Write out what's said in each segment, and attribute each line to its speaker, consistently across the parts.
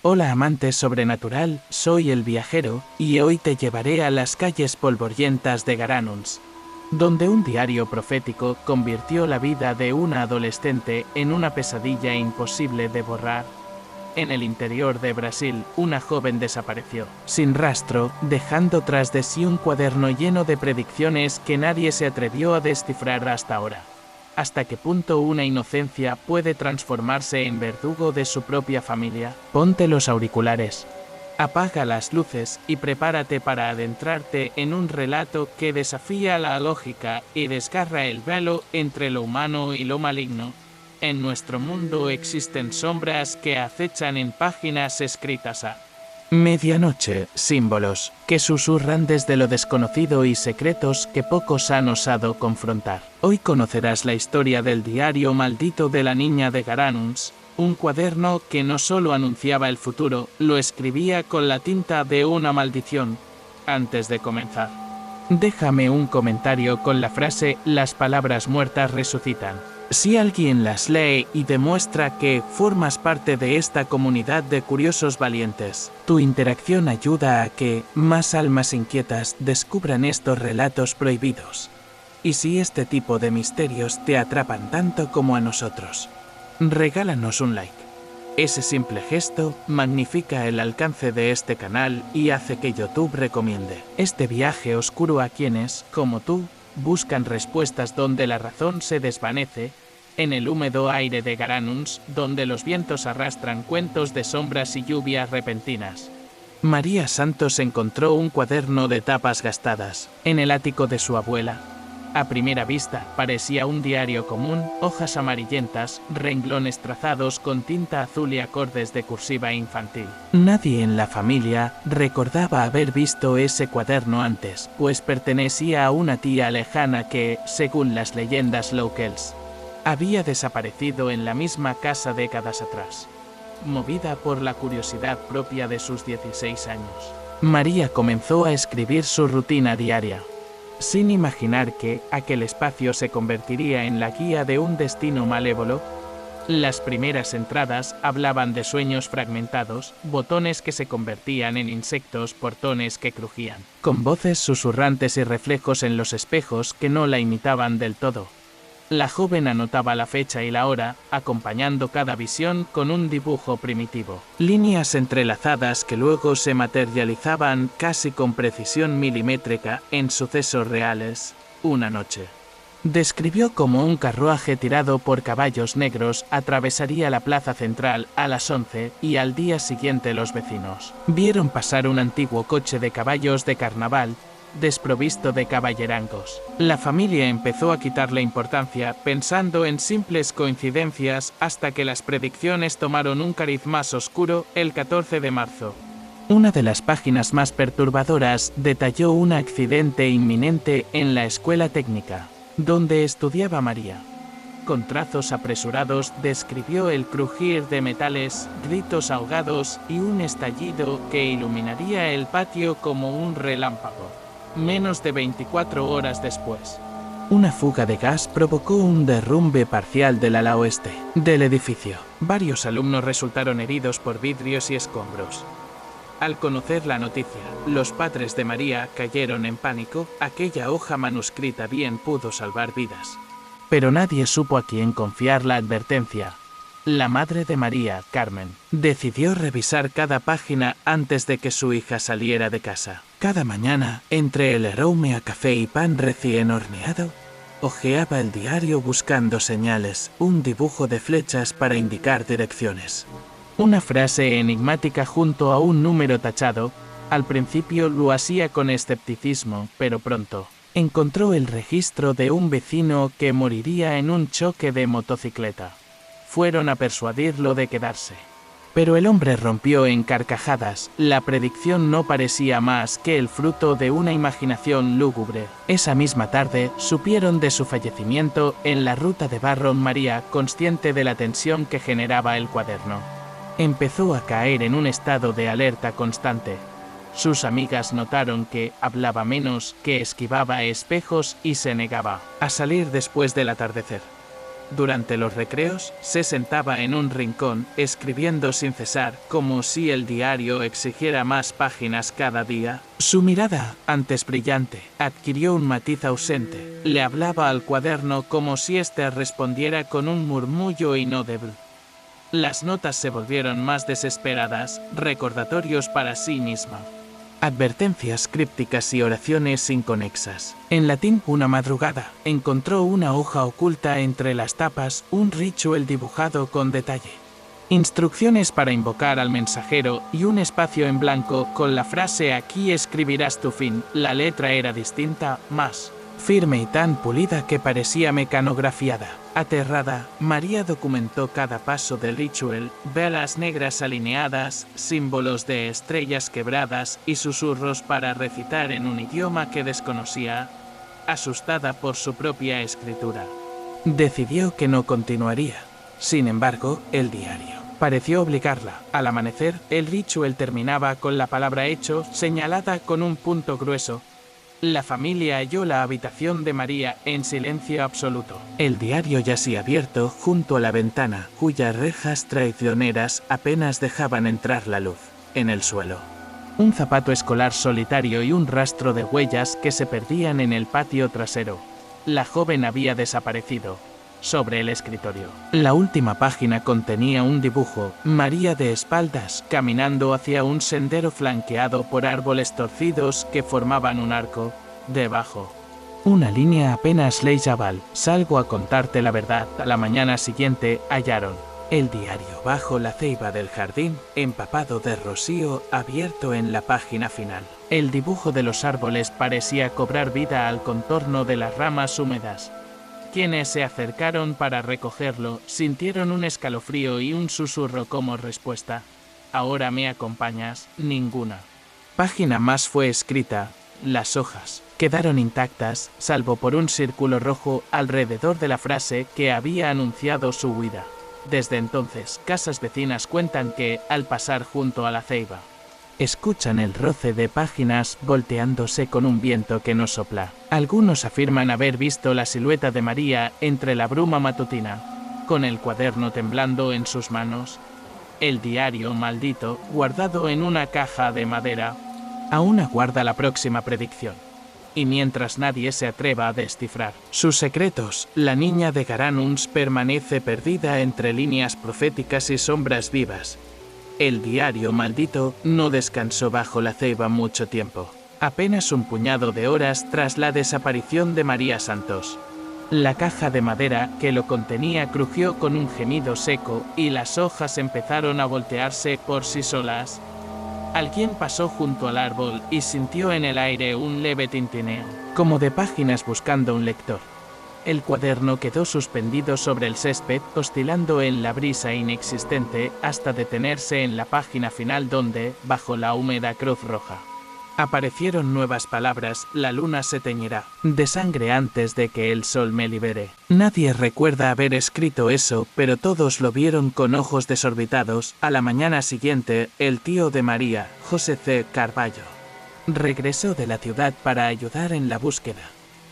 Speaker 1: Hola amante sobrenatural, soy el viajero, y hoy te llevaré a las calles polvorientas de Garanhuns, donde un diario profético convirtió la vida de una adolescente en una pesadilla imposible de borrar. En el interior de Brasil, una joven desapareció, sin rastro, dejando tras de sí un cuaderno lleno de predicciones que nadie se atrevió a descifrar hasta ahora. ¿Hasta qué punto una inocencia puede transformarse en verdugo de su propia familia? Ponte los auriculares, apaga las luces y prepárate para adentrarte en un relato que desafía la lógica y desgarra el velo entre lo humano y lo maligno. En nuestro mundo existen sombras que acechan en páginas escritas a medianoche, símbolos que susurran desde lo desconocido y secretos que pocos han osado confrontar. Hoy conocerás la historia del diario maldito de la niña de Garanhuns, un cuaderno que no solo anunciaba el futuro, lo escribía con la tinta de una maldición. Antes de comenzar, déjame un comentario con la frase «Las palabras muertas resucitan». Si alguien las lee y demuestra que formas parte de esta comunidad de curiosos valientes, tu interacción ayuda a que más almas inquietas descubran estos relatos prohibidos. Y si este tipo de misterios te atrapan tanto como a nosotros, regálanos un like. Ese simple gesto magnifica el alcance de este canal y hace que YouTube recomiende este viaje oscuro a quienes, como tú, buscan respuestas donde la razón se desvanece, en el húmedo aire de Garanhuns, donde los vientos arrastran cuentos de sombras y lluvias repentinas. María Santos encontró un cuaderno de tapas gastadas en el ático de su abuela. A primera vista, parecía un diario común, hojas amarillentas, renglones trazados con tinta azul y acordes de cursiva infantil. Nadie en la familia recordaba haber visto ese cuaderno antes, pues pertenecía a una tía lejana que, según las leyendas locales, había desaparecido en la misma casa décadas atrás. Movida por la curiosidad propia de sus 16 años, María comenzó a escribir su rutina diaria, sin imaginar que aquel espacio se convertiría en la guía de un destino malévolo. Las primeras entradas hablaban de sueños fragmentados, botones que se convertían en insectos, portones que crujían, con voces susurrantes y reflejos en los espejos que no la imitaban del todo. La joven anotaba la fecha y la hora, acompañando cada visión con un dibujo primitivo. Líneas entrelazadas que luego se materializaban casi con precisión milimétrica en sucesos reales. Una noche, describió cómo un carruaje tirado por caballos negros atravesaría la plaza central a las 11 y al día siguiente los vecinos vieron pasar un antiguo coche de caballos de carnaval, desprovisto de caballerangos. La familia empezó a quitarle importancia pensando en simples coincidencias hasta que las predicciones tomaron un cariz más oscuro el 14 de marzo. Una de las páginas más perturbadoras detalló un accidente inminente en la escuela técnica, donde estudiaba María. Con trazos apresurados describió el crujir de metales, gritos ahogados y un estallido que iluminaría el patio como un relámpago. Menos de 24 horas después, una fuga de gas provocó un derrumbe parcial del ala oeste del edificio. Varios alumnos resultaron heridos por vidrios y escombros. Al conocer la noticia, los padres de María cayeron en pánico. Aquella hoja manuscrita bien pudo salvar vidas, pero nadie supo a quién confiar la advertencia. La madre de María, Carmen, decidió revisar cada página antes de que su hija saliera de casa. Cada mañana, entre el aroma a café y pan recién horneado, hojeaba el diario buscando señales, un dibujo de flechas para indicar direcciones, una frase enigmática junto a un número tachado. Al principio lo hacía con escepticismo, pero pronto encontró el registro de un vecino que moriría en un choque de motocicleta. Fueron a persuadirlo de quedarse, pero el hombre rompió en carcajadas. La predicción no parecía más que el fruto de una imaginación lúgubre. Esa misma tarde supieron de su fallecimiento en la ruta de Barron. María, consciente de la tensión que generaba el cuaderno, empezó a caer en un estado de alerta constante. Sus amigas notaron que hablaba menos, que esquivaba espejos y se negaba a salir después del atardecer. Durante los recreos, se sentaba en un rincón, escribiendo sin cesar, como si el diario exigiera más páginas cada día. Su mirada, antes brillante, adquirió un matiz ausente. Le hablaba al cuaderno como si éste respondiera con un murmullo inaudible. Las notas se volvieron más desesperadas, recordatorios para sí misma. Advertencias crípticas y oraciones inconexas. En latín, una madrugada, encontró una hoja oculta entre las tapas, un ritual dibujado con detalle. Instrucciones para invocar al mensajero y un espacio en blanco con la frase «Aquí escribirás tu fin». La letra era distinta, más firme y tan pulida que parecía mecanografiada. Aterrada, María documentó cada paso del ritual, velas negras alineadas, símbolos de estrellas quebradas y susurros para recitar en un idioma que desconocía, asustada por su propia escritura. Decidió que no continuaría. Sin embargo, el diario pareció obligarla. Al amanecer, el ritual terminaba con la palabra hecho, señalada con un punto grueso. La familia halló la habitación de María en silencio absoluto. El diario yacía abierto junto a la ventana, cuyas rejas traicioneras apenas dejaban entrar la luz. En el suelo, un zapato escolar solitario y un rastro de huellas que se perdían en el patio trasero. La joven había desaparecido. Sobre el escritorio, la última página contenía un dibujo, María de espaldas, caminando hacia un sendero flanqueado por árboles torcidos que formaban un arco. Debajo, una línea apenas legible. Salgo a contarte la verdad. A la mañana siguiente hallaron el diario bajo la ceiba del jardín, empapado de rocío, abierto en la página final. El dibujo de los árboles parecía cobrar vida al contorno de las ramas húmedas. Quienes se acercaron para recogerlo sintieron un escalofrío y un susurro como respuesta. ¿Ahora me acompañas? Ninguna página más fue escrita. Las hojas quedaron intactas, salvo por un círculo rojo alrededor de la frase que había anunciado su huida. Desde entonces, casas vecinas cuentan que, al pasar junto a la ceiba, escuchan el roce de páginas volteándose con un viento que no sopla. Algunos afirman haber visto la silueta de María entre la bruma matutina, con el cuaderno temblando en sus manos. El diario maldito, guardado en una caja de madera, aún aguarda la próxima predicción. Y mientras nadie se atreva a descifrar sus secretos, la niña de Garanuns permanece perdida entre líneas proféticas y sombras vivas. El diario maldito no descansó bajo la ceiba mucho tiempo. Apenas un puñado de horas tras la desaparición de María Santos. La caja de madera que lo contenía crujió con un gemido seco y las hojas empezaron a voltearse por sí solas. Alguien pasó junto al árbol y sintió en el aire un leve tintineo, como de páginas buscando un lector. El cuaderno quedó suspendido sobre el césped, oscilando en la brisa inexistente hasta detenerse en la página final donde, bajo la húmeda cruz roja, aparecieron nuevas palabras: la luna se teñirá de sangre antes de que el sol me libere. Nadie recuerda haber escrito eso, pero todos lo vieron con ojos desorbitados. A la mañana siguiente, el tío de María, José C. Carballo, regresó de la ciudad para ayudar en la búsqueda.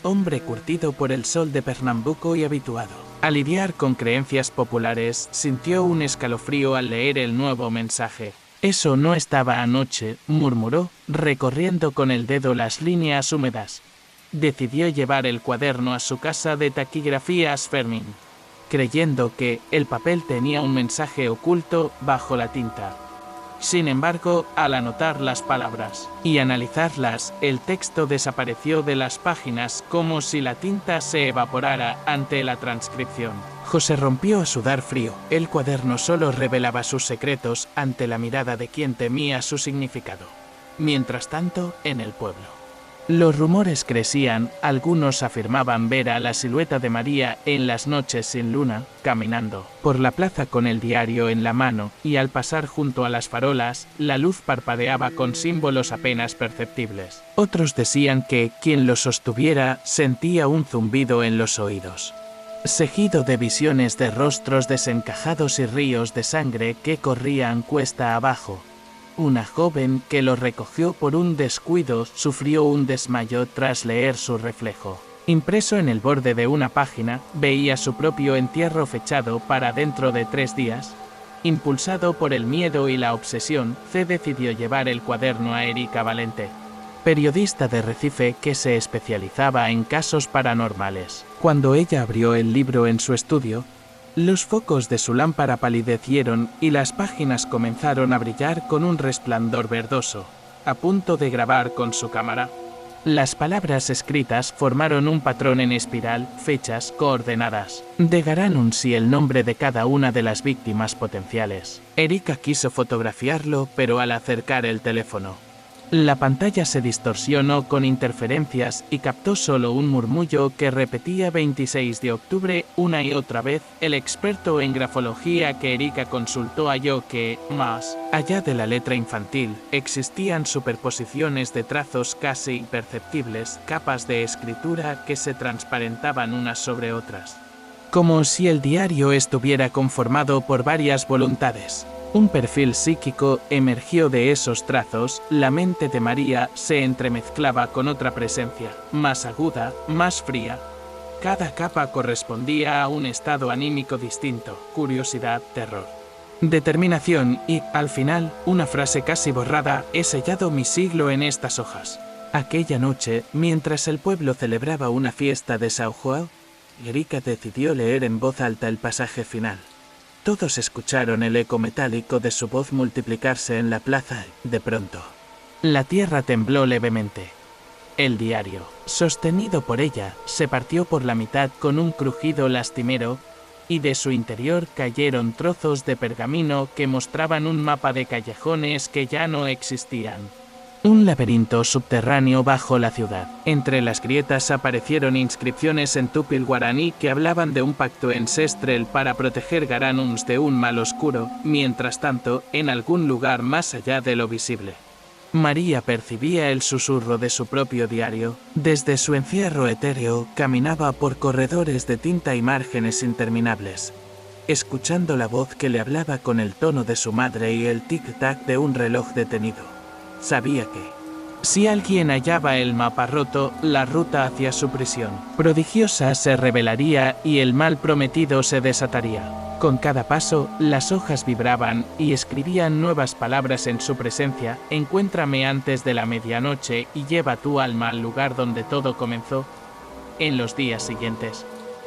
Speaker 1: Hombre curtido por el sol de Pernambuco y habituado a lidiar con creencias populares, sintió un escalofrío al leer el nuevo mensaje. «Eso no estaba anoche», murmuró, recorriendo con el dedo las líneas húmedas. Decidió llevar el cuaderno a su casa de taquigrafías Fermín, creyendo que el papel tenía un mensaje oculto bajo la tinta. Sin embargo, al anotar las palabras y analizarlas, el texto desapareció de las páginas como si la tinta se evaporara ante la transcripción. José rompió a sudar frío. El cuaderno solo revelaba sus secretos ante la mirada de quien temía su significado. Mientras tanto, en el pueblo, los rumores crecían. Algunos afirmaban ver a la silueta de María en las noches sin luna, caminando por la plaza con el diario en la mano, y al pasar junto a las farolas, la luz parpadeaba con símbolos apenas perceptibles. Otros decían que quien lo sostuviera sentía un zumbido en los oídos, seguido de visiones de rostros desencajados y ríos de sangre que corrían cuesta abajo. Una joven que lo recogió por un descuido sufrió un desmayo tras leer su reflejo. Impreso en el borde de una página, veía su propio entierro fechado para dentro de 3 días. Impulsado por el miedo y la obsesión, C decidió llevar el cuaderno a Erika Valente, periodista de Recife que se especializaba en casos paranormales. Cuando ella abrió el libro en su estudio, los focos de su lámpara palidecieron y las páginas comenzaron a brillar con un resplandor verdoso. A punto de grabar con su cámara, las palabras escritas formaron un patrón en espiral, fechas, coordenadas, de Garanuns y el nombre de cada una de las víctimas potenciales. Erika quiso fotografiarlo, pero al acercar el teléfono, la pantalla se distorsionó con interferencias y captó solo un murmullo que repetía 26 de octubre una y otra vez. El experto en grafología que Erika consultó halló que, más allá de la letra infantil, existían superposiciones de trazos casi imperceptibles, capas de escritura que se transparentaban unas sobre otras, como si el diario estuviera conformado por varias voluntades. Un perfil psíquico emergió de esos trazos. La mente de María se entremezclaba con otra presencia, más aguda, más fría. Cada capa correspondía a un estado anímico distinto: curiosidad, terror, determinación y, al final, una frase casi borrada: he sellado mi siglo en estas hojas. Aquella noche, mientras el pueblo celebraba una fiesta de São João, Erika decidió leer en voz alta el pasaje final. Todos escucharon el eco metálico de su voz multiplicarse en la plaza y, de pronto, la tierra tembló levemente. El diario, sostenido por ella, se partió por la mitad con un crujido lastimero, y de su interior cayeron trozos de pergamino que mostraban un mapa de callejones que ya no existían. Un laberinto subterráneo bajo la ciudad. Entre las grietas aparecieron inscripciones en tupil-guaraní que hablaban de un pacto ancestral para proteger Garanuns de un mal oscuro. Mientras tanto, en algún lugar más allá de lo visible, María percibía el susurro de su propio diario. Desde su encierro etéreo, caminaba por corredores de tinta y márgenes interminables, escuchando la voz que le hablaba con el tono de su madre y el tic-tac de un reloj detenido. Sabía que, si alguien hallaba el mapa roto, la ruta hacia su prisión prodigiosa se revelaría y el mal prometido se desataría. Con cada paso, las hojas vibraban y escribían nuevas palabras en su presencia: encuéntrame antes de la medianoche y lleva tu alma al lugar donde todo comenzó. En los días siguientes,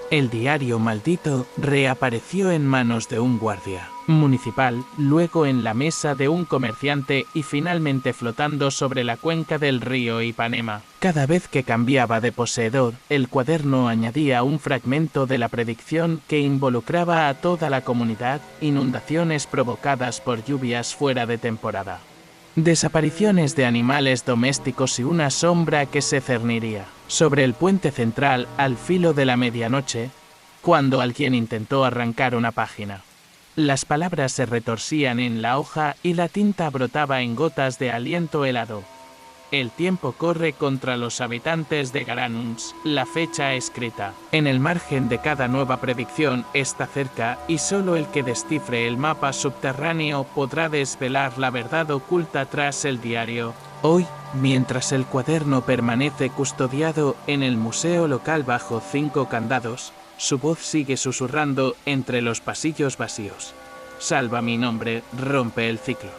Speaker 1: el diario maldito reapareció en manos de un guardia municipal, luego en la mesa de un comerciante y finalmente flotando sobre la cuenca del río Ipanema. Cada vez que cambiaba de poseedor, el cuaderno añadía un fragmento de la predicción que involucraba a toda la comunidad: inundaciones provocadas por lluvias fuera de temporada, desapariciones de animales domésticos y una sombra que se cerniría sobre el puente central al filo de la medianoche, cuando alguien intentó arrancar una página. Las palabras se retorcían en la hoja y la tinta brotaba en gotas de aliento helado. El tiempo corre contra los habitantes de Garanuns. La fecha escrita en el margen de cada nueva predicción está cerca, y solo el que descifre el mapa subterráneo podrá desvelar la verdad oculta tras el diario. Hoy, mientras el cuaderno permanece custodiado en el museo local bajo 5 candados, su voz sigue susurrando entre los pasillos vacíos: salva mi nombre, rompe el ciclo,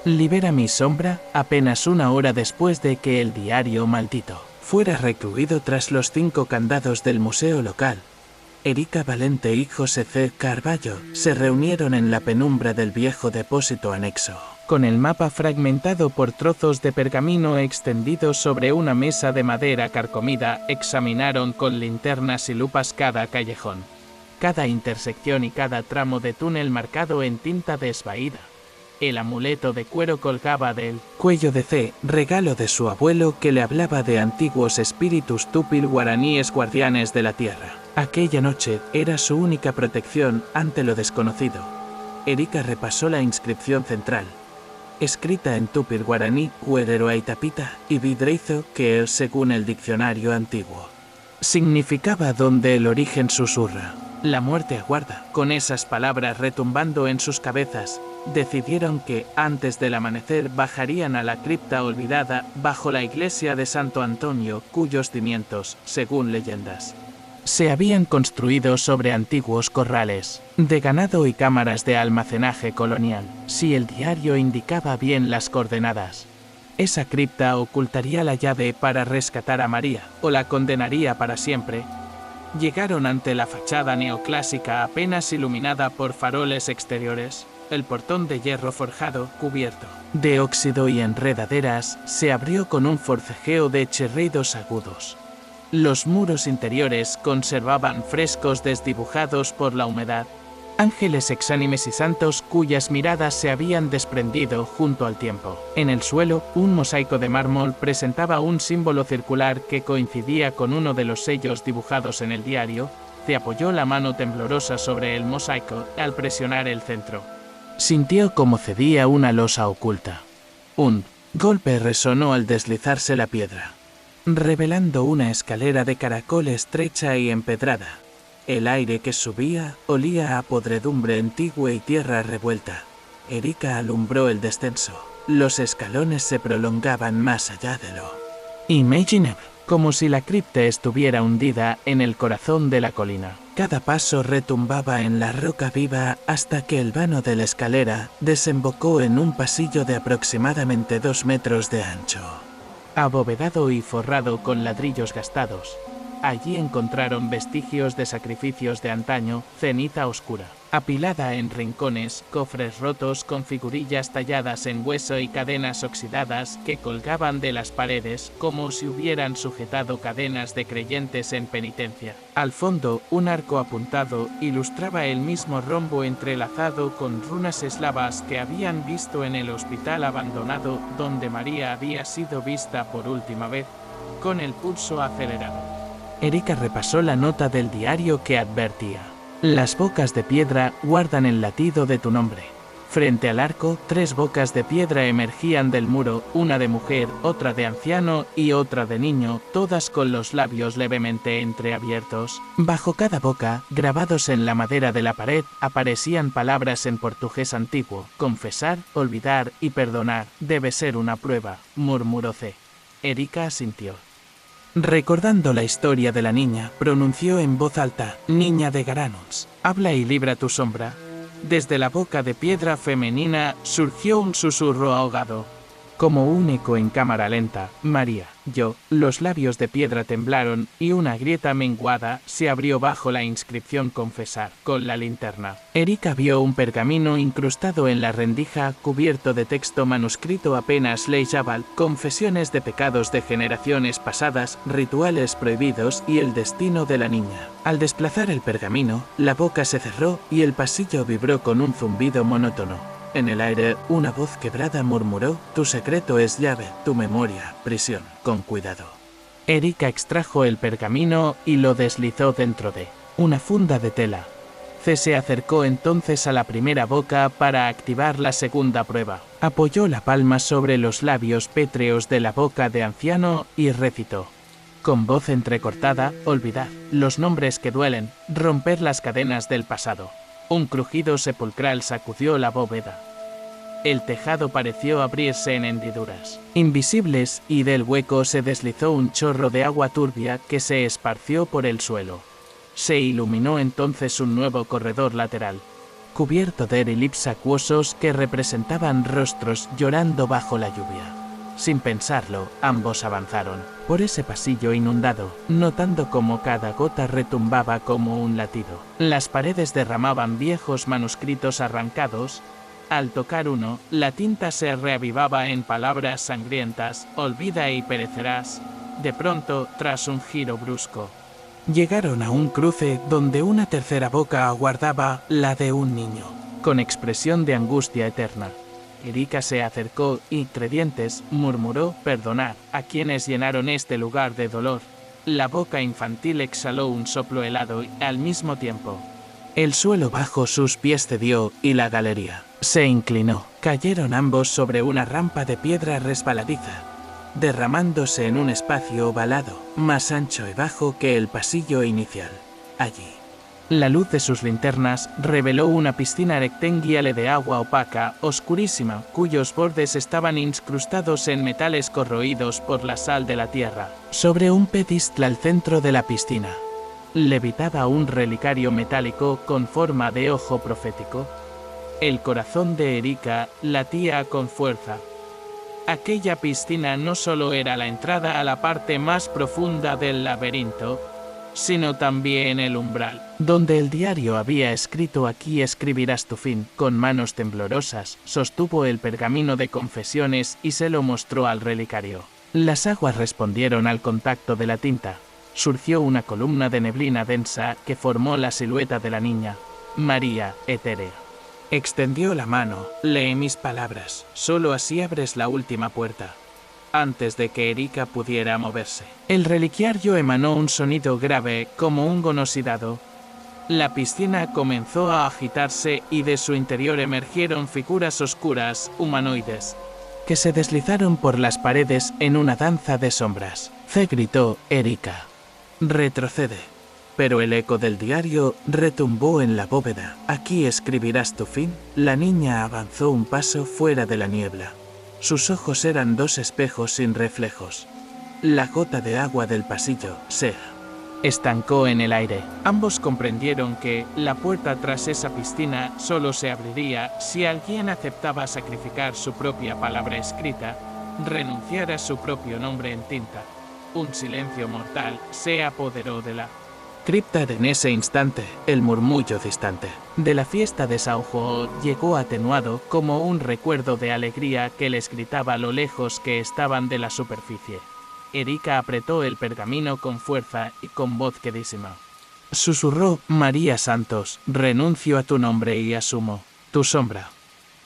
Speaker 1: libera mi sombra. Apenas una hora después de que el diario maldito fuera recluido tras los 5 candados del museo local, Erika Valente y José C. Carballo se reunieron en la penumbra del viejo depósito anexo. Con el mapa fragmentado por trozos de pergamino extendidos sobre una mesa de madera carcomida, examinaron con linternas y lupas cada callejón, cada intersección y cada tramo de túnel marcado en tinta desvaída. El amuleto de cuero colgaba del cuello de C., regalo de su abuelo, que le hablaba de antiguos espíritus tupil-guaraníes guardianes de la tierra. Aquella noche era su única protección ante lo desconocido. Erika repasó la inscripción central, escrita en tupil-guaraní, Huereroaitapita y Vidreizo, que, según el diccionario antiguo, significaba donde el origen susurra. La muerte aguarda. Con esas palabras retumbando en sus cabezas, decidieron que, antes del amanecer, bajarían a la cripta olvidada bajo la iglesia de Santo Antonio, cuyos cimientos, según leyendas, se habían construido sobre antiguos corrales de ganado y cámaras de almacenaje colonial. Si el diario indicaba bien las coordenadas, esa cripta ocultaría la llave para rescatar a María, o la condenaría para siempre. Llegaron ante la fachada neoclásica apenas iluminada por faroles exteriores. El portón de hierro forjado, cubierto de óxido y enredaderas, se abrió con un forcejeo de chirridos agudos. Los muros interiores conservaban frescos desdibujados por la humedad, ángeles exánimes y santos cuyas miradas se habían desprendido junto al tiempo. En el suelo, un mosaico de mármol presentaba un símbolo circular que coincidía con uno de los sellos dibujados en el diario. Se apoyó la mano temblorosa sobre el mosaico al presionar el centro. Sintió como cedía una losa oculta. Un golpe resonó al deslizarse la piedra, revelando una escalera de caracol estrecha y empedrada. El aire que subía olía a podredumbre antigua y tierra revuelta. Erika alumbró el descenso. Los escalones se prolongaban más allá de lo imaginable, como si la cripta estuviera hundida en el corazón de la colina. Cada paso retumbaba en la roca viva hasta que el vano de la escalera desembocó en un pasillo de aproximadamente 2 metros de ancho, abovedado y forrado con ladrillos gastados. Allí encontraron vestigios de sacrificios de antaño, ceniza oscura, apilada en rincones, cofres rotos con figurillas talladas en hueso y cadenas oxidadas que colgaban de las paredes como si hubieran sujetado cadenas de creyentes en penitencia. Al fondo, un arco apuntado ilustraba el mismo rombo entrelazado con runas eslavas que habían visto en el hospital abandonado donde María había sido vista por última vez, con el pulso acelerado. Erika repasó la nota del diario que advertía: las bocas de piedra guardan el latido de tu nombre. Frente al arco, 3 bocas de piedra emergían del muro, una de mujer, otra de anciano y otra de niño, todas con los labios levemente entreabiertos. Bajo cada boca, grabados en la madera de la pared, aparecían palabras en portugués antiguo: confesar, olvidar y perdonar. Debe ser una prueba, murmuró C. Erika asintió. Recordando la historia de la niña, pronunció en voz alta: niña de Garanons, habla y libra tu sombra. Desde la boca de piedra femenina surgió un susurro ahogado, como un eco en cámara lenta: María, yo. Los labios de piedra temblaron y una grieta menguada se abrió bajo la inscripción confesar. Con la linterna, Erika vio un pergamino incrustado en la rendija cubierto de texto manuscrito apenas legible: confesiones de pecados de generaciones pasadas, rituales prohibidos y el destino de la niña. Al desplazar el pergamino, la boca se cerró y el pasillo vibró con un zumbido monótono. En el aire, una voz quebrada murmuró: tu secreto es llave, tu memoria, prisión, con cuidado. Erika extrajo el pergamino y lo deslizó dentro de una funda de tela. C se acercó entonces a la primera boca para activar la segunda prueba. Apoyó la palma sobre los labios pétreos de la boca de anciano y recitó, con voz entrecortada: olvidar los nombres que duelen, romper las cadenas del pasado. Un crujido sepulcral sacudió la bóveda. El tejado pareció abrirse en hendiduras invisibles y del hueco se deslizó un chorro de agua turbia que se esparció por el suelo. Se iluminó entonces un nuevo corredor lateral, cubierto de erilips acuosos que representaban rostros llorando bajo la lluvia. Sin pensarlo, ambos avanzaron por ese pasillo inundado, notando cómo cada gota retumbaba como un latido. Las paredes derramaban viejos manuscritos arrancados. Al tocar uno, la tinta se reavivaba en palabras sangrientas: olvida y perecerás. De pronto, tras un giro brusco, llegaron a un cruce donde una tercera boca aguardaba la de un niño, con expresión de angustia eterna. Erika se acercó y, entre dientes, murmuró: perdonar a quienes llenaron este lugar de dolor. La boca infantil exhaló un soplo helado y, al mismo tiempo, el suelo bajo sus pies cedió y la galería se inclinó. Cayeron ambos sobre una rampa de piedra resbaladiza, derramándose en un espacio ovalado, más ancho y bajo que el pasillo inicial. Allí, La luz de sus linternas reveló una piscina rectangular de agua opaca, oscurísima, cuyos bordes estaban incrustados en metales corroídos por la sal de la tierra. Sobre un pedestal al centro de la piscina levitaba un relicario metálico con forma de ojo profético. El corazón de Erika latía con fuerza. Aquella piscina no solo era la entrada a la parte más profunda del laberinto, sino también el umbral, donde el diario había escrito «Aquí escribirás tu fin». Con manos temblorosas, sostuvo el pergamino de confesiones y se lo mostró al relicario. Las aguas respondieron al contacto de la tinta. Surgió una columna de neblina densa que formó la silueta de la niña, María, etérea. Extendió la mano. «Lee mis palabras. Solo así abres la última puerta». Antes de que Erika pudiera moverse, el reliquiario emanó un sonido grave como un gonosidado. La piscina comenzó a agitarse y de su interior emergieron figuras oscuras, humanoides, que se deslizaron por las paredes en una danza de sombras. «¡Ce!», gritó Erika. «Retrocede». Pero el eco del diario retumbó en la bóveda. «Aquí escribirás tu fin». La niña avanzó un paso fuera de la niebla. Sus ojos eran dos espejos sin reflejos. La gota de agua del pasillo se estancó en el aire. Ambos comprendieron que la puerta tras esa piscina solo se abriría si alguien aceptaba sacrificar su propia palabra escrita, renunciar a su propio nombre en tinta. Un silencio mortal se apoderó de la cripta. En ese instante, el murmullo distante de la fiesta de Saujo llegó atenuado como un recuerdo de alegría que les gritaba a lo lejos que estaban de la superficie. Erika apretó el pergamino con fuerza y con voz quedísima. Susurró: «María Santos, renuncio a tu nombre y asumo tu sombra».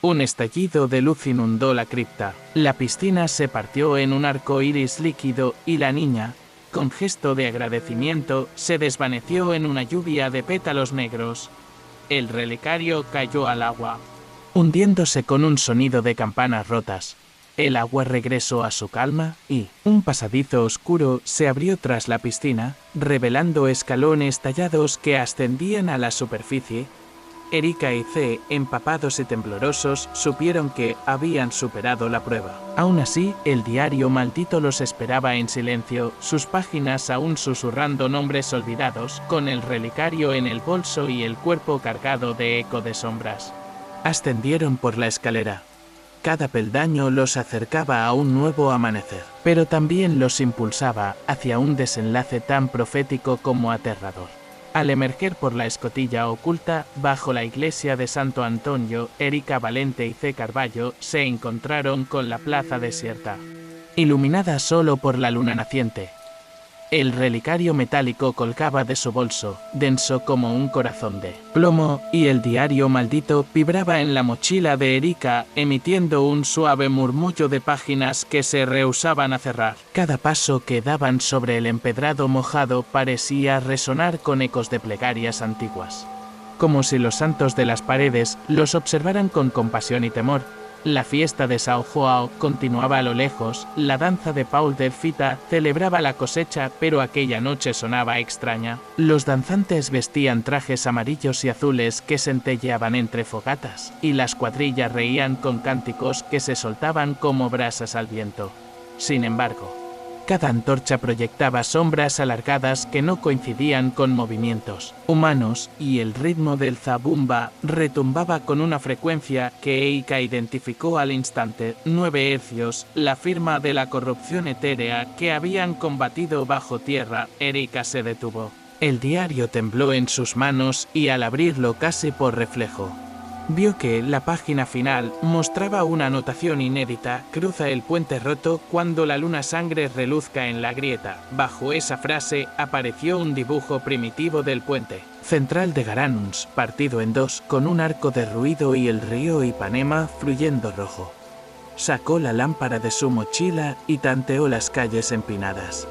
Speaker 1: Un estallido de luz inundó la cripta. La piscina se partió en un arco iris líquido y la niña, con gesto de agradecimiento, se desvaneció en una lluvia de pétalos negros. El relicario cayó al agua, hundiéndose con un sonido de campanas rotas. El agua regresó a su calma y un pasadizo oscuro se abrió tras la piscina, revelando escalones tallados que ascendían a la superficie. Erika y Ce, empapados y temblorosos, supieron que habían superado la prueba. Aún así, el diario maldito los esperaba en silencio, sus páginas aún susurrando nombres olvidados, con el relicario en el bolso y el cuerpo cargado de eco de sombras. Ascendieron por la escalera. Cada peldaño los acercaba a un nuevo amanecer, pero también los impulsaba hacia un desenlace tan profético como aterrador. Al emerger por la escotilla oculta, bajo la iglesia de Santo Antonio, Erika Valente y Ce Carballo se encontraron con la plaza desierta, iluminada solo por la luna naciente. El relicario metálico colgaba de su bolso, denso como un corazón de plomo, y el diario maldito vibraba en la mochila de Erika, emitiendo un suave murmullo de páginas que se rehusaban a cerrar. Cada paso que daban sobre el empedrado mojado parecía resonar con ecos de plegarias antiguas. Como si los santos de las paredes los observaran con compasión y temor. La fiesta de Sao Joao continuaba a lo lejos, la danza de Paul de Fita celebraba la cosecha, pero aquella noche sonaba extraña. Los danzantes vestían trajes amarillos y azules que centelleaban entre fogatas, y las cuadrillas reían con cánticos que se soltaban como brasas al viento. Sin embargo, cada antorcha proyectaba sombras alargadas que no coincidían con movimientos humanos, y el ritmo del zabumba retumbaba con una frecuencia que Erika identificó al instante: 9 hercios, la firma de la corrupción etérea que habían combatido bajo tierra. Erika se detuvo. El diario tembló en sus manos y al abrirlo casi por reflejo, vio que la página final mostraba una anotación inédita: «Cruza el puente roto cuando la luna sangre reluzca en la grieta». Bajo esa frase apareció un dibujo primitivo del puente central de Garanuns, partido en dos, con un arco derruido y el río Ipanema fluyendo rojo. Sacó la lámpara de su mochila y tanteó las calles empinadas.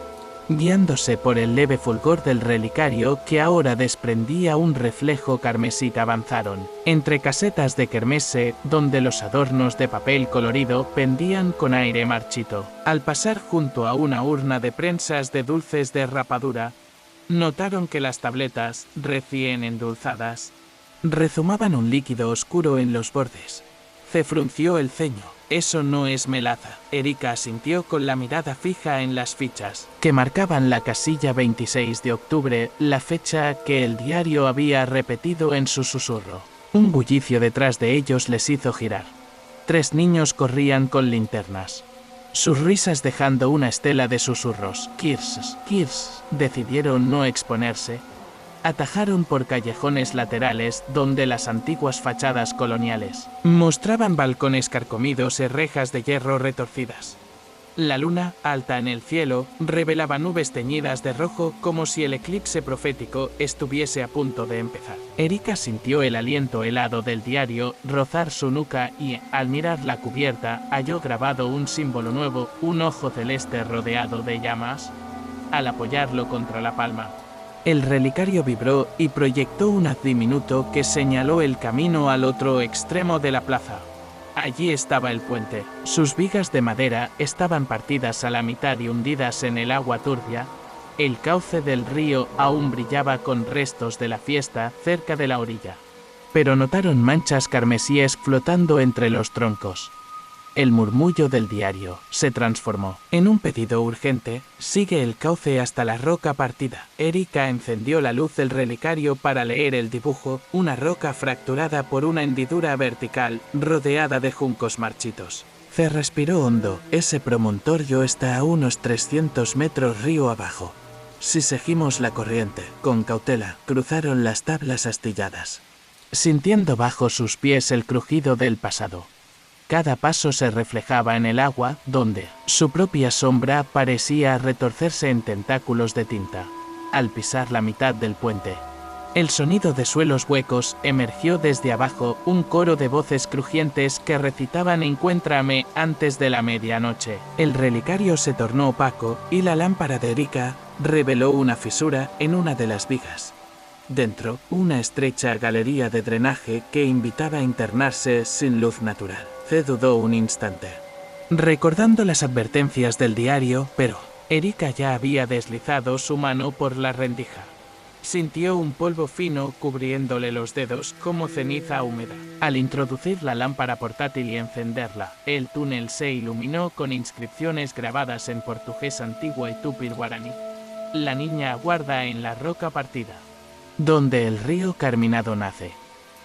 Speaker 1: Guiándose por el leve fulgor del relicario que ahora desprendía un reflejo carmesí, avanzaron entre casetas de kermesse donde los adornos de papel colorido pendían con aire marchito. Al pasar junto a una urna de prensas de dulces de rapadura, Notaron que las tabletas, recién endulzadas, rezumaban un líquido oscuro en los bordes. Se frunció el ceño. Eso no es melaza. Erika asintió con la mirada fija en las fichas, que marcaban la casilla 26 de octubre, la fecha que el diario había repetido en su susurro. Un bullicio detrás de ellos les hizo girar. 3 niños corrían con linternas, sus risas dejando una estela de susurros. Kirs, decidieron no exponerse. Atajaron por callejones laterales donde las antiguas fachadas coloniales mostraban balcones carcomidos y rejas de hierro retorcidas. La luna, alta en el cielo, revelaba nubes teñidas de rojo como si el eclipse profético estuviese a punto de empezar. Erika sintió el aliento helado del diario rozar su nuca y, al mirar la cubierta, halló grabado un símbolo nuevo, un ojo celeste rodeado de llamas. Al apoyarlo contra la palma, el relicario vibró y proyectó un haz diminuto que señaló el camino al otro extremo de la plaza. Allí estaba el puente. Sus vigas de madera estaban partidas a la mitad y hundidas en el agua turbia. El cauce del río aún brillaba con restos de la fiesta cerca de la orilla. Pero notaron manchas carmesíes flotando entre los troncos. El murmullo del diario se transformó en un pedido urgente. Sigue el cauce hasta la roca partida. Erika encendió la luz del relicario para leer el dibujo, una roca fracturada por una hendidura vertical, rodeada de juncos marchitos. Se respiró hondo. Ese promontorio está a unos 300 metros río abajo. Si seguimos la corriente, con cautela, cruzaron las tablas astilladas, sintiendo bajo sus pies el crujido del pasado. Cada paso se reflejaba en el agua, donde su propia sombra parecía retorcerse en tentáculos de tinta. Al pisar la mitad del puente, el sonido de suelos huecos emergió desde abajo, un coro de voces crujientes que recitaban Encuéntrame antes de la medianoche. El relicario se tornó opaco y la lámpara de Erika reveló una fisura en una de las vigas. Dentro, una estrecha galería de drenaje que invitaba a internarse sin luz natural. Se dudó un instante, recordando las advertencias del diario, pero Erika ya había deslizado su mano por la rendija. Sintió un polvo fino cubriéndole los dedos como ceniza húmeda. Al introducir la lámpara portátil y encenderla, el túnel se iluminó con inscripciones grabadas en portugués antiguo y tupil-guaraní. La niña aguarda en la roca partida, donde el río carminado nace.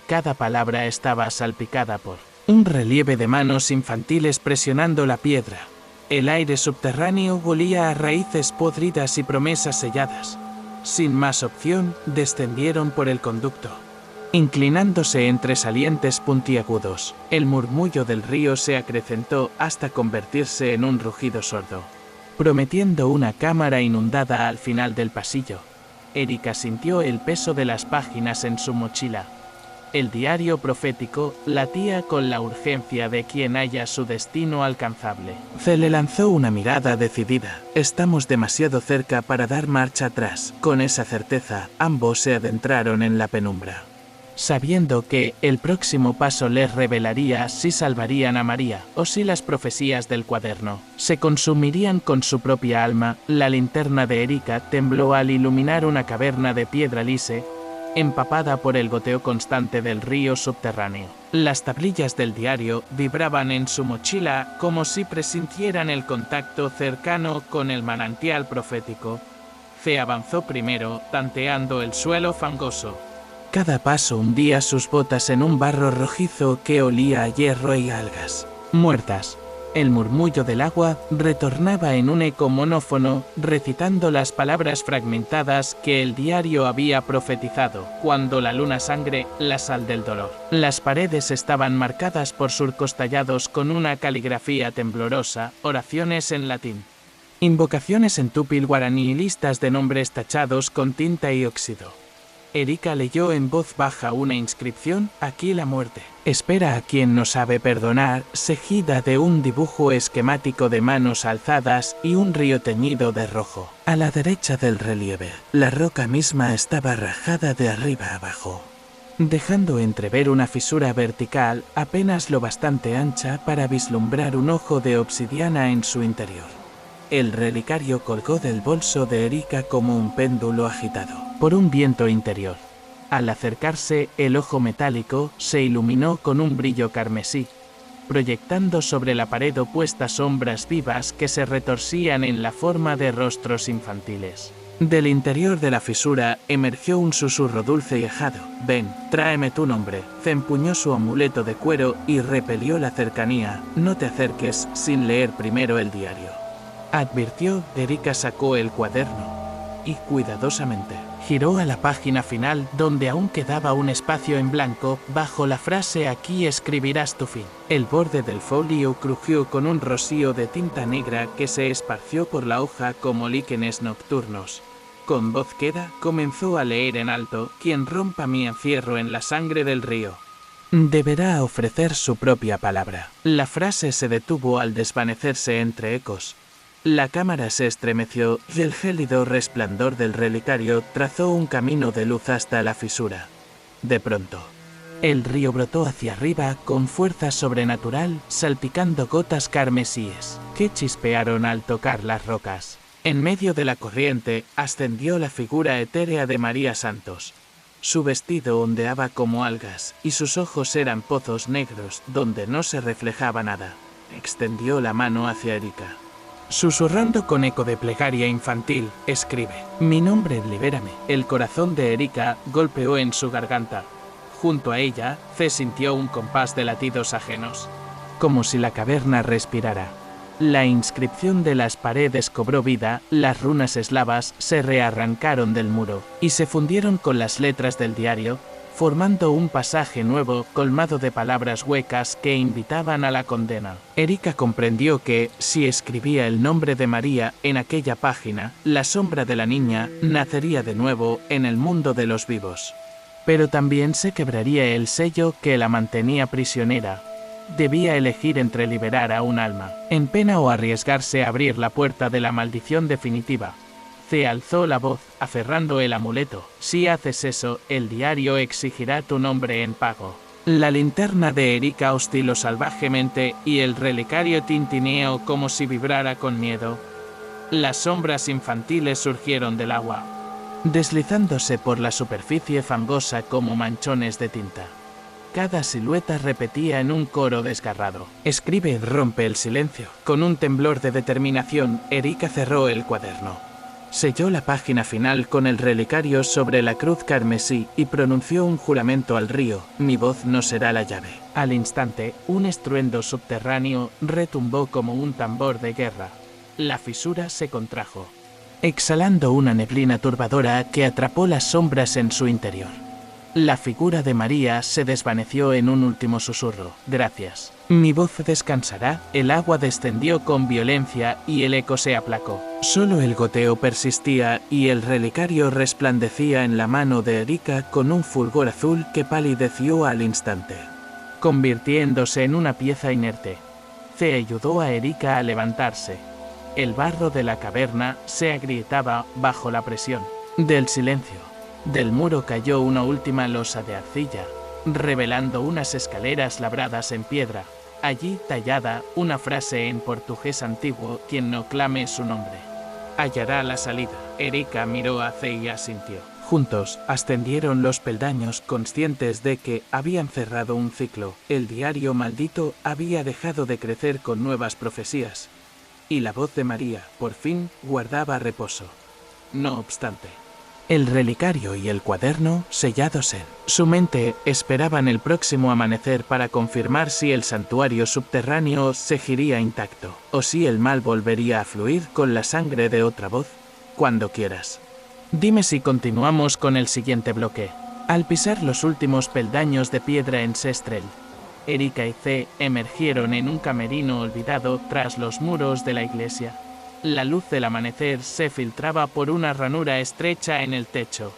Speaker 1: Cada palabra estaba salpicada por un relieve de manos infantiles presionando la piedra. El aire subterráneo olía a raíces podridas y promesas selladas. Sin más opción, descendieron por el conducto, inclinándose entre salientes puntiagudos. El murmullo del río se acrecentó hasta convertirse en un rugido sordo, prometiendo una cámara inundada al final del pasillo. Erika sintió el peso de las páginas en su mochila. El diario profético latía con la urgencia de quien halla su destino alcanzable. Se le lanzó una mirada decidida. Estamos demasiado cerca para dar marcha atrás. Con esa certeza, ambos se adentraron en la penumbra, sabiendo que el próximo paso les revelaría si salvarían a María o si las profecías del cuaderno se consumirían con su propia alma. La linterna de Erika tembló al iluminar una caverna de piedra lisa, empapada por el goteo constante del río subterráneo. Las tablillas del diario vibraban en su mochila como si presintieran el contacto cercano con el manantial profético. Se avanzó primero, tanteando el suelo fangoso. Cada paso hundía sus botas en un barro rojizo que olía a hierro y algas muertas. El murmullo del agua retornaba en un eco monófono, recitando las palabras fragmentadas que el diario había profetizado. Cuando la luna sangre, la sal del dolor. Las paredes estaban marcadas por surcos tallados con una caligrafía temblorosa, oraciones en latín, invocaciones en tupil-guaraní y listas de nombres tachados con tinta y óxido. Erika leyó en voz baja una inscripción: aquí la muerte espera a quien no sabe perdonar, seguida de un dibujo esquemático de manos alzadas y un río teñido de rojo. A la derecha del relieve, la roca misma estaba rajada de arriba abajo, dejando entrever una fisura vertical apenas lo bastante ancha para vislumbrar un ojo de obsidiana en su interior. el relicario colgó del bolso de Erika como un péndulo agitado por un viento interior. Al acercarse, el ojo metálico se iluminó con un brillo carmesí, proyectando sobre la pared opuesta sombras vivas que se retorcían en la forma de rostros infantiles. Del interior de la fisura emergió un susurro dulce y ajado. «Ven, tráeme tu nombre». Empuñó su amuleto de cuero y repelió la cercanía. «No te acerques sin leer primero el diario», advirtió. Erika sacó el cuaderno y cuidadosamente giró a la página final, donde aún quedaba un espacio en blanco bajo la frase «Aquí escribirás tu fin». El borde del folio crujió con un rocío de tinta negra que se esparció por la hoja como líquenes nocturnos. Con voz queda, comenzó a leer en alto: «Quien rompa mi encierro en la sangre del río deberá ofrecer su propia palabra». La frase se detuvo al desvanecerse entre ecos. La cámara se estremeció y el gélido resplandor del relicario trazó un camino de luz hasta la fisura. De pronto, el río brotó hacia arriba con fuerza sobrenatural, salpicando gotas carmesíes que chispearon al tocar las rocas. En medio de la corriente ascendió la figura etérea de María Santos. Su vestido ondeaba como algas y sus ojos eran pozos negros donde no se reflejaba nada. Extendió la mano hacia Erika. Susurrando con eco de plegaria infantil, escribe: «Mi nombre, libérame». El corazón de Erika golpeó en su garganta. Junto a ella, se sintió un compás de latidos ajenos, como si la caverna respirara. La inscripción de las paredes cobró vida, las runas eslavas se rearrancaron del muro y se fundieron con las letras del diario, formando un pasaje nuevo colmado de palabras huecas que invitaban a la condena. Erika comprendió que, si escribía el nombre de María en aquella página, la sombra de la niña nacería de nuevo en el mundo de los vivos. Pero también se quebraría el sello que la mantenía prisionera. Debía elegir entre liberar a un alma en pena o arriesgarse a abrir la puerta de la maldición definitiva. Se alzó la voz, aferrando el amuleto: «Si haces eso, el diario exigirá tu nombre en pago». La linterna de Erika osciló salvajemente y el relicario tintineó como si vibrara con miedo. Las sombras infantiles surgieron del agua, deslizándose por la superficie fangosa como manchones de tinta. Cada silueta repetía en un coro desgarrado: «Escribe, rompe el silencio». Con un temblor de determinación, Erika cerró el cuaderno. Selló la página final con el relicario sobre la cruz carmesí y pronunció un juramento al río: «Mi voz no será la llave». Al instante, un estruendo subterráneo retumbó como un tambor de guerra. La fisura se contrajo, exhalando una neblina turbadora que atrapó las sombras en su interior. La figura de María se desvaneció en un último susurro: «Gracias. Mi voz descansará». El agua descendió con violencia y el eco se aplacó. Solo el goteo persistía y el relicario resplandecía en la mano de Erika con un fulgor azul que palideció al instante, convirtiéndose en una pieza inerte. Se ayudó a Erika a levantarse. El barro de la caverna se agrietaba bajo la presión del silencio. Del muro cayó una última losa de arcilla, revelando unas escaleras labradas en piedra. Allí, tallada, una frase en portugués antiguo: «Quien no clame su nombre hallará la salida». Erika miró hacia y asintió. Juntos, ascendieron los peldaños, conscientes de que habían cerrado un ciclo. El diario maldito había dejado de crecer con nuevas profecías, y la voz de María, por fin, guardaba reposo. No obstante, el relicario y el cuaderno, sellados en su mente, esperaban el próximo amanecer para confirmar si el santuario subterráneo seguiría intacto, o si el mal volvería a fluir con la sangre de otra voz. «Cuando quieras. Dime si continuamos con el siguiente bloque». Al pisar los últimos peldaños de piedra en Sestrel, Erika y C emergieron en un camerino olvidado tras los muros de la iglesia. La luz del amanecer se filtraba por una ranura estrecha en el techo,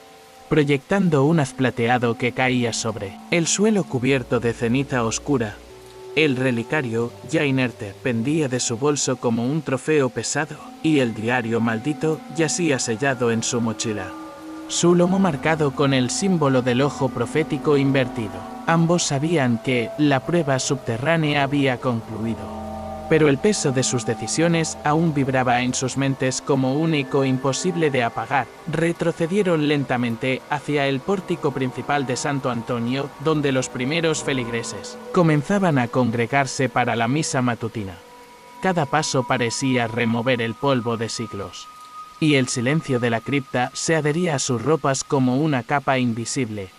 Speaker 1: proyectando un haz plateado que caía sobre el suelo cubierto de ceniza oscura. El relicario, ya inerte, pendía de su bolso como un trofeo pesado, y el diario maldito yacía sellado en su mochila, su lomo marcado con el símbolo del ojo profético invertido. Ambos sabían que la prueba subterránea había concluido. pero el peso de sus decisiones aún vibraba en sus mentes como un eco imposible de apagar. Retrocedieron lentamente hacia el pórtico principal de Santo Antonio, donde los primeros feligreses comenzaban a congregarse para la misa matutina. Cada paso parecía remover el polvo de siglos, y el silencio de la cripta se adhería a sus ropas como una capa invisible.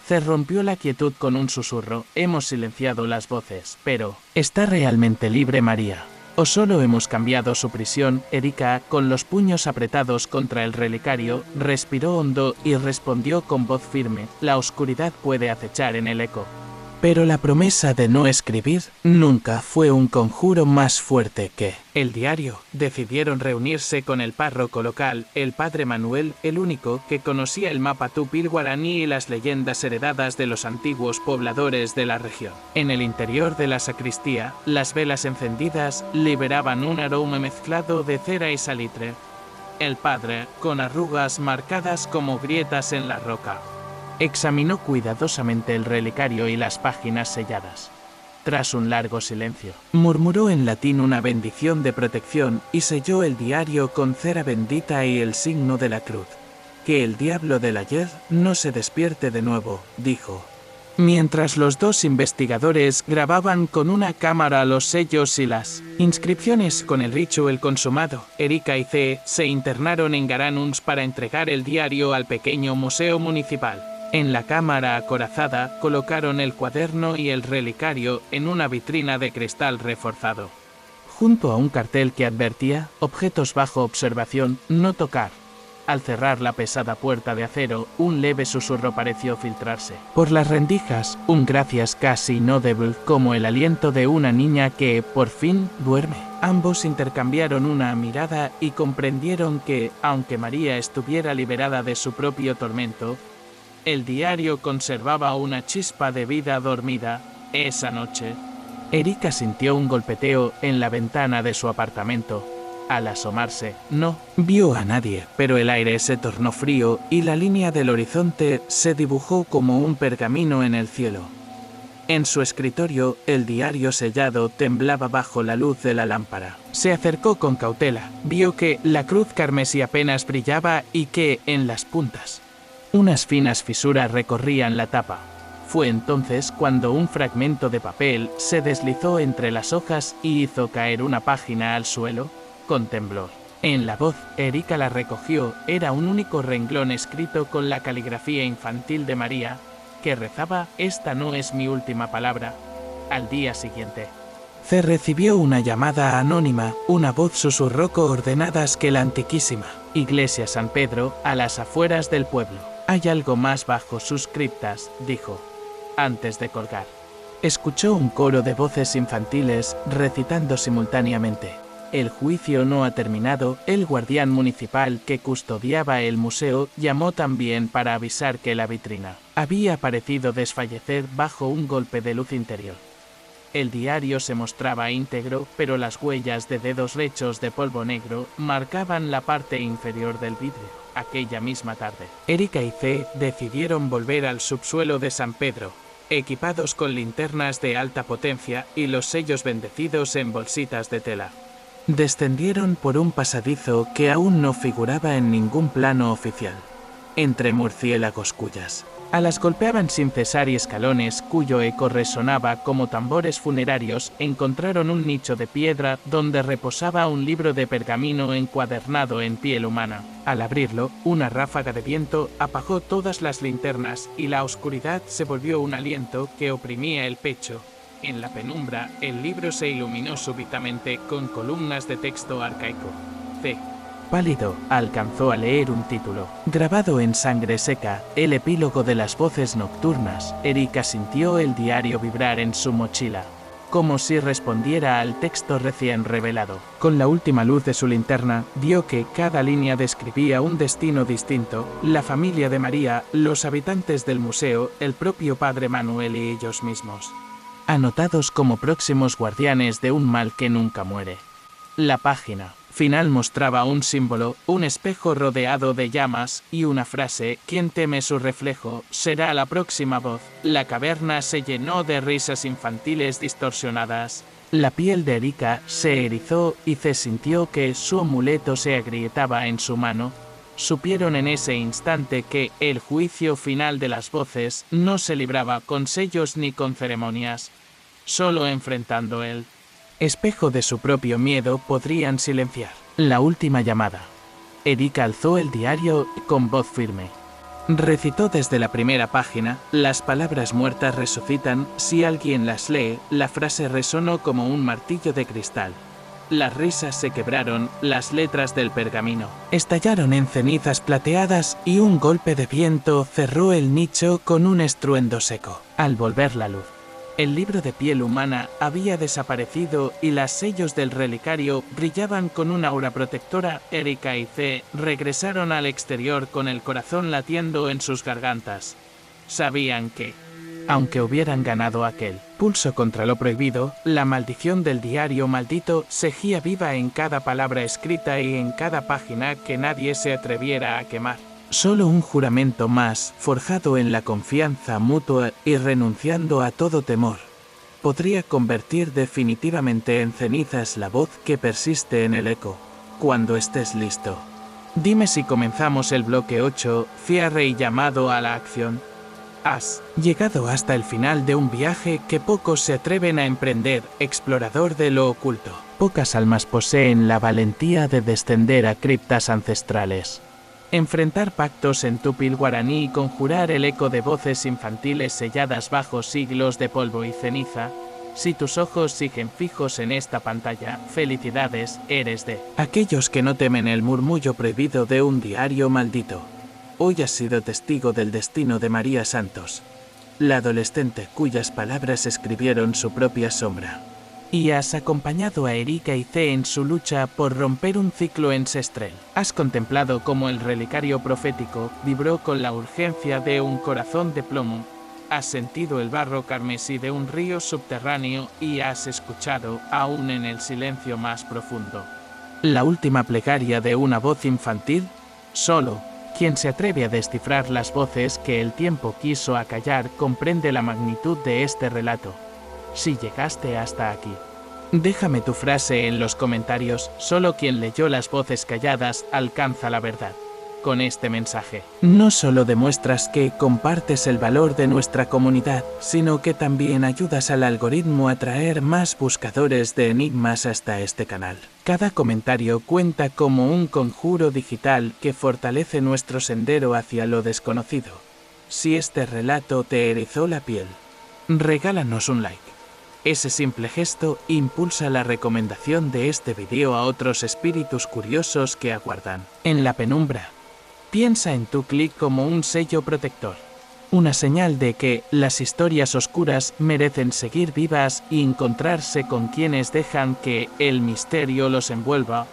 Speaker 1: Se rompió la quietud con un susurro. Hemos silenciado las voces, pero ¿está realmente libre María? ¿O solo hemos cambiado su prisión? Erika, con los puños apretados contra el relicario, respiró hondo y respondió con voz firme: la oscuridad puede acechar en el eco. Pero la promesa de no escribir nunca fue un conjuro más fuerte que el diario. Decidieron reunirse con el párroco local, el padre Manuel, el único que conocía el mapa tupí guaraní y las leyendas heredadas de los antiguos pobladores de la región. En el interior de la sacristía, las velas encendidas liberaban un aroma mezclado de cera y salitre. El padre, con arrugas marcadas como grietas en la roca, examinó cuidadosamente el relicario y las páginas selladas. Tras un largo silencio, murmuró en latín una bendición de protección y selló el diario con cera bendita y el signo de la cruz. Que el diablo del ayer no se despierte de nuevo, dijo. Mientras los dos investigadores grababan con una cámara los sellos y las inscripciones con el ritual consumado, Erika y C. se internaron en Garanuns para entregar el diario al pequeño museo municipal. En la cámara acorazada colocaron el cuaderno y el relicario en una vitrina de cristal reforzado, junto a un cartel que advertía: objetos bajo observación, no tocar. Al cerrar la pesada puerta de acero, un leve susurro pareció filtrarse por las rendijas, un gracias casi inaudible, como el aliento de una niña que, por fin, duerme. Ambos intercambiaron una mirada y comprendieron que, aunque María estuviera liberada de su propio tormento, el diario conservaba una chispa de vida dormida. Esa noche, Erika sintió un golpeteo en la ventana de su apartamento. Al asomarse, no vio a nadie, pero el aire se tornó frío y la línea del horizonte se dibujó como un pergamino en el cielo. En su escritorio, el diario sellado temblaba bajo la luz de la lámpara. Se acercó con cautela, vio que la cruz carmesí apenas brillaba y que, en las puntas, unas finas fisuras recorrían la tapa. Fue entonces cuando un fragmento de papel se deslizó entre las hojas y hizo caer una página al suelo, con temblor. En la voz, Erika la recogió. Era un único renglón escrito con la caligrafía infantil de María, que rezaba: esta no es mi última palabra. Al día siguiente, C. recibió una llamada anónima. Una voz susurró coordenadas que la antiquísima iglesia San Pedro, a las afueras del pueblo. Hay algo más bajo sus criptas, dijo, antes de colgar. Escuchó un coro de voces infantiles recitando simultáneamente: el juicio no ha terminado. El guardián municipal que custodiaba el museo llamó también para avisar que la vitrina había parecido desfallecer bajo un golpe de luz interior. El diario se mostraba íntegro, pero las huellas de dedos hechos de polvo negro marcaban la parte inferior del vidrio. Aquella misma tarde, Erika y C. decidieron volver al subsuelo de San Pedro, equipados con linternas de alta potencia y los sellos bendecidos en bolsitas de tela. Descendieron por un pasadizo que aún no figuraba en ningún plano oficial, entre murciélagos cuyas alas golpeaban sin cesar y escalones cuyo eco resonaba como tambores funerarios. Encontraron un nicho de piedra donde reposaba un libro de pergamino encuadernado en piel humana. Al abrirlo, una ráfaga de viento apagó todas las linternas y la oscuridad se volvió un aliento que oprimía el pecho. En la penumbra, el libro se iluminó súbitamente con columnas de texto arcaico. C. Pálido, alcanzó a leer un título, grabado en sangre seca: el epílogo de las voces nocturnas. Erika sintió el diario vibrar en su mochila, como si respondiera al texto recién revelado. Con la última luz de su linterna, vio que cada línea describía un destino distinto: la familia de María, los habitantes del museo, el propio padre Manuel y ellos mismos, anotados como próximos guardianes de un mal que nunca muere. La página final mostraba un símbolo, un espejo rodeado de llamas, y una frase: quien teme su reflejo, será la próxima voz. La caverna se llenó de risas infantiles distorsionadas. La piel de Erika se erizó y se sintió que su amuleto se agrietaba en su mano. Supieron en ese instante que el juicio final de las voces no se libraba con sellos ni con ceremonias, solo enfrentando el espejo de su propio miedo podrían silenciar la última llamada. Erika alzó el diario con voz firme. Recitó desde la primera página: las palabras muertas resucitan si alguien las lee. La frase resonó como un martillo de cristal. Las risas se quebraron, las letras del pergamino estallaron en cenizas plateadas y un golpe de viento cerró el nicho con un estruendo seco. Al volver la luz, el libro de piel humana había desaparecido y los sellos del relicario brillaban con una aura protectora. Erika y C regresaron al exterior con el corazón latiendo en sus gargantas. Sabían que, aunque hubieran ganado aquel pulso contra lo prohibido, la maldición del diario maldito seguía viva en cada palabra escrita y en cada página que nadie se atreviera a quemar. Solo un juramento más, forjado en la confianza mutua y renunciando a todo temor, podría convertir definitivamente en cenizas la voz que persiste en el eco. Cuando estés listo, dime si comenzamos el bloque 8, cierre y llamado a la acción. Has llegado hasta el final de un viaje que pocos se atreven a emprender, explorador de lo oculto. Pocas almas poseen la valentía de descender a criptas ancestrales, enfrentar pactos en tupil guaraní y conjurar el eco de voces infantiles selladas bajo siglos de polvo y ceniza. Si tus ojos siguen fijos en esta pantalla, felicidades, eres de aquellos que no temen el murmullo prohibido de un diario maldito. Hoy has sido testigo del destino de María Santos, la adolescente cuyas palabras escribieron su propia sombra. Y has acompañado a Erika y C en su lucha por romper un ciclo ancestral. Has contemplado cómo el relicario profético vibró con la urgencia de un corazón de plomo. Has sentido el barro carmesí de un río subterráneo y has escuchado, aún en el silencio más profundo, la última plegaria de una voz infantil. Solo quien se atreve a descifrar las voces que el tiempo quiso acallar comprende la magnitud de este relato. Si llegaste hasta aquí, déjame tu frase en los comentarios. Solo quien leyó las voces calladas alcanza la verdad. Con este mensaje, no solo demuestras que compartes el valor de nuestra comunidad, sino que también ayudas al algoritmo a traer más buscadores de enigmas hasta este canal. Cada comentario cuenta como un conjuro digital que fortalece nuestro sendero hacia lo desconocido. Si este relato te erizó la piel, regálanos un like. Ese simple gesto impulsa la recomendación de este video a otros espíritus curiosos que aguardan en la penumbra. Piensa en tu clic como un sello protector, una señal de que las historias oscuras merecen seguir vivas y encontrarse con quienes dejan que el misterio los envuelva.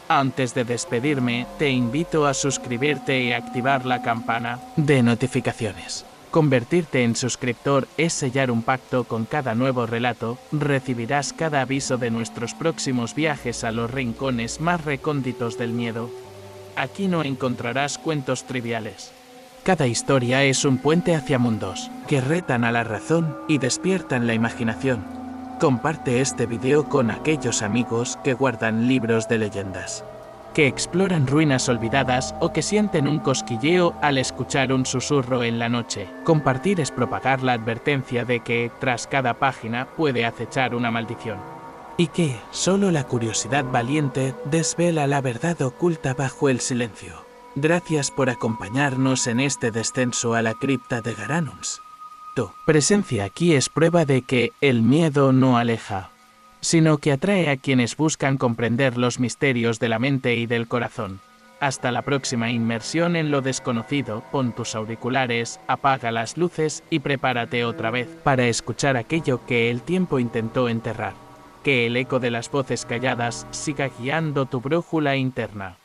Speaker 1: Antes de despedirme, te invito a suscribirte y activar la campana de notificaciones. Convertirte en suscriptor es sellar un pacto con cada nuevo relato. Recibirás cada aviso de nuestros próximos viajes a los rincones más recónditos del miedo. Aquí no encontrarás cuentos triviales. Cada historia es un puente hacia mundos que retan a la razón y despiertan la imaginación. Comparte este video con aquellos amigos que guardan libros de leyendas, que exploran ruinas olvidadas o que sienten un cosquilleo al escuchar un susurro en la noche. Compartir es propagar la advertencia de que tras cada página puede acechar una maldición, y que solo la curiosidad valiente desvela la verdad oculta bajo el silencio. Gracias por acompañarnos en este descenso a la cripta de Garanuns. Tu presencia aquí es prueba de que el miedo no aleja, sino que atrae a quienes buscan comprender los misterios de la mente y del corazón. Hasta la próxima inmersión en lo desconocido. Pon tus auriculares, apaga las luces y prepárate otra vez para escuchar aquello que el tiempo intentó enterrar. Que el eco de las voces calladas siga guiando tu brújula interna.